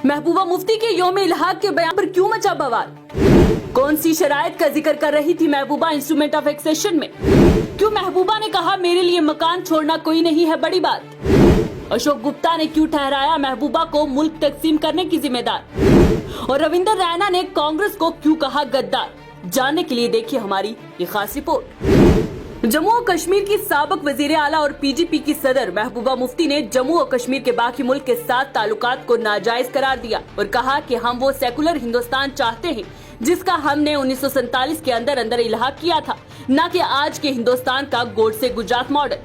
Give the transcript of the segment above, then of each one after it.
महबूबा मुफ्ती के यौम इल्हाक के बयान पर क्यों मचा बवाल? कौन सी शराइत का जिक्र कर रही थी महबूबा इंस्ट्रूमेंट ऑफ एक्सेशन में? क्यों महबूबा ने कहा मेरे लिए मकान छोड़ना कोई नहीं है बड़ी बात? अशोक गुप्ता ने क्यों ठहराया महबूबा को मुल्क तकसीम करने की जिम्मेदार? और रविंदर रैना ने कांग्रेस को क्यों कहा गद्दार? जानने के लिए देखिए हमारी ये खास रिपोर्ट। जम्मू और कश्मीर की साबिक वजीर आला और पीडीपी की सदर महबूबा मुफ्ती ने जम्मू और कश्मीर के बाकी मुल्क के साथ ताल्लुकात को नाजायज करार दिया और कहा कि हम वो सेकुलर हिंदुस्तान चाहते हैं जिसका हमने 1947 के अंदर इल्हाक किया था, न कि आज के हिंदुस्तान का गोडसे गुजरात मॉडल।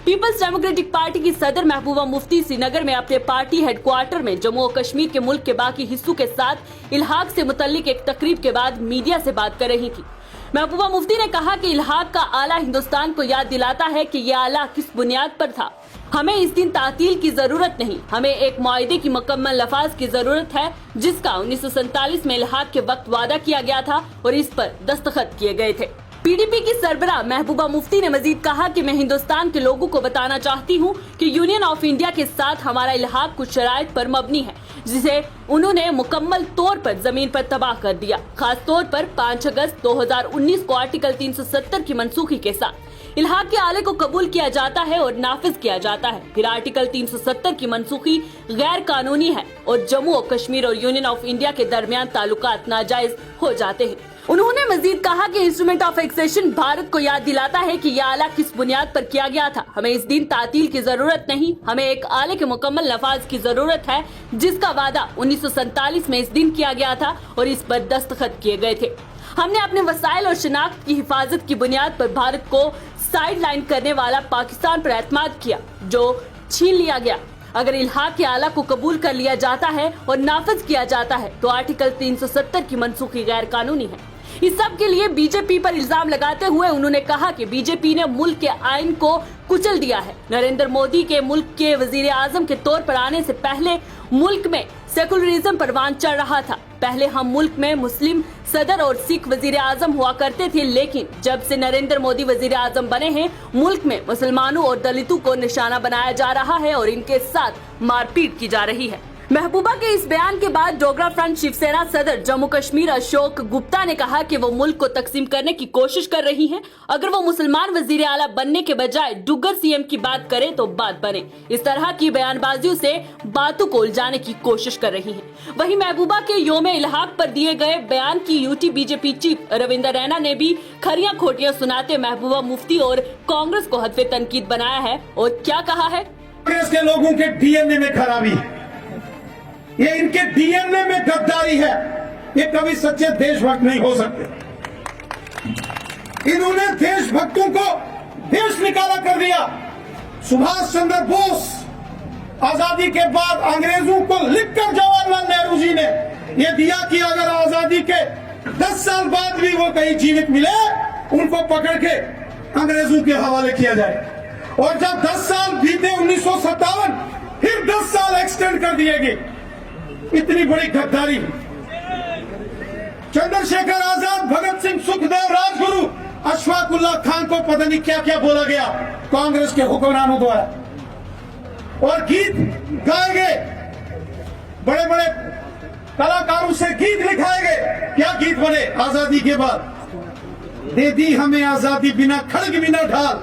पीपल्स डेमोक्रेटिक पार्टी की सदर महबूबा मुफ्ती श्रीनगर में अपने पार्टी हेडक्वार्टर में जम्मू और कश्मीर के मुल्क के बाकी हिस्सों के साथ इल्हाक से मुतल्लिक एक तकरीब के बाद मीडिया से बात कर रही थी। महबूबा मुफ्ती ने कहा कि इल्हाक का आला हिंदुस्तान को याद दिलाता है कि ये आला किस बुनियाद पर था। हमें इस दिन तातील की जरूरत नहीं, हमें एक मुआहदे की मुकम्मल लफाज की जरूरत है जिसका 1947 में इल्हाक के वक्त वादा किया गया था और इस पर दस्तखत किए गए थे। पीडीपी की सरबराह महबूबा मुफ्ती ने मजीद कहा कि मैं हिंदुस्तान के लोगों को बताना चाहती हूं कि यूनियन ऑफ इंडिया के साथ हमारा इल्हाक कुछ शराइत पर मबनी है जिसे उन्होंने मुकम्मल तौर पर जमीन पर तबाह कर दिया। खास तौर पर 5 अगस्त 2019 को आर्टिकल 370 की मनसूखी के साथ इल्हाक के आले को कबूल किया जाता है और नाफिज किया जाता है। फिर आर्टिकल 370 की मनसूखी गैर कानूनी है और जम्मू और कश्मीर और यूनियन ऑफ इंडिया के दरमियान ताल्लुकात नाजायज हो जाते हैं। उन्होंने मजीद कहा कि इंस्ट्रूमेंट ऑफ एक्सेशन भारत को याद दिलाता है कि यह आला किस बुनियाद पर किया गया था। हमें इस दिन तातील की जरूरत नहीं, हमें एक आले के मुकम्मल नफाज की जरूरत है जिसका वादा 1947 में इस दिन किया गया था और इस पर दस्तखत किए गए थे। हमने अपने वसाइल और शनाख्त की हिफाजत की बुनियाद पर भारत को साइड लाइन करने वाला पाकिस्तान पर एतमाद किया जो छीन लिया गया। अगर इल्हाक के आला को कबूल कर लिया जाता है और नाफिज किया जाता है तो आर्टिकल 370 की मनसूखी गैर कानूनी है। इस सब के लिए बीजेपी पर इल्जाम लगाते हुए उन्होंने कहा कि बीजेपी ने मुल्क के आइन को कुचल दिया है। नरेंद्र मोदी के मुल्क के वजीर आजम के तौर पर आने से पहले मुल्क में सेकुलरिज्म परवान चढ़ रहा था। पहले हम मुल्क में मुस्लिम सदर और सिख वजीर आजम हुआ करते थे, लेकिन जब से नरेंद्र मोदी वजीर आजम बने हैं मुल्क में मुसलमानों और दलितों को निशाना बनाया जा रहा है और इनके साथ मारपीट की जा रही है। महबूबा के इस बयान के बाद डोगरा फ्रंट शिवसेना सदर जम्मू कश्मीर अशोक गुप्ता ने कहा कि वो मुल्क को तकसीम करने की कोशिश कर रही हैं। अगर वो मुसलमान वजीर आला बनने के बजाय डुग्गर सीएम की बात करे तो बात बने। इस तरह की बयानबाजियों से बातों को उलझाने की कोशिश कर रही हैं। वहीं महबूबा के यौम इल्हाक पर दिए गए बयान की UT BJP chief Ravinder Raina ने भी खरियां खोटियां सुनाते महबूबा मुफ्ती और कांग्रेस को हदफे तनकीद बनाया है और क्या कहा है? कांग्रेस के लोगों के डीएनए में खराबी है, ये इनके डीएनए में गद्दारी है, ये कभी सच्चे देशभक्त नहीं हो सकते। इन्होंने देशभक्तों को देश निकाला कर दिया। सुभाष चंद्र बोस आजादी के बाद अंग्रेजों को लिखकर जवाहरलाल नेहरू जी ने ये दिया कि अगर आजादी के 10 साल बाद भी वो कहीं जीवित मिले उनको पकड़ के अंग्रेजों के हवाले किया जाए। और जब 10 साल बीते 1957 फिर 10 साल एक्सटेंड कर दिए गए। इतनी बड़ी गद्दारी। चंद्रशेखर आजाद, भगत सिंह, सुखदेव, राजगुरु, अशफाक उल्लाह खान को पता नहीं क्या क्या बोला गया कांग्रेस के हुक्मरानों द्वारा और गीत गाए गए, बड़े बड़े कलाकारों से गीत लिखाए गए। क्या गीत बने आजादी के बाद? दे दी हमें आजादी बिना खड़ग बिना ढाल।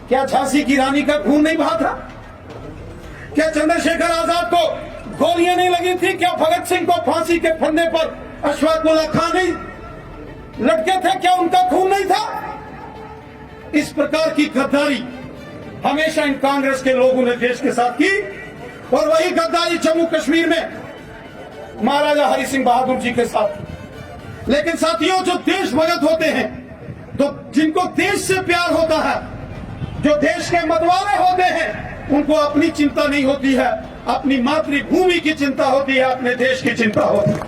क्या झांसी की रानी का खून नहीं बहा था? क्या चंद्रशेखर आजाद को गोलियां नहीं लगी थी? क्या भगत सिंह को फांसी के फंदे पर अशफाक उल्लाह खान नहीं लटके थे? क्या उनका खून नहीं था? इस प्रकार की गद्दारी हमेशा इन कांग्रेस के लोगों ने देश के साथ की और वही गद्दारी जम्मू कश्मीर में महाराजा हरि सिंह बहादुर जी के साथ। लेकिन साथियों, जो देशभक्त होते हैं, तो जिनको देश से प्यार होता है, जो देश के मतवाले होते हैं, उनको अपनी चिंता नहीं होती है, अपनी मातृभूमि की चिंता होती है, अपने देश की चिंता होती है।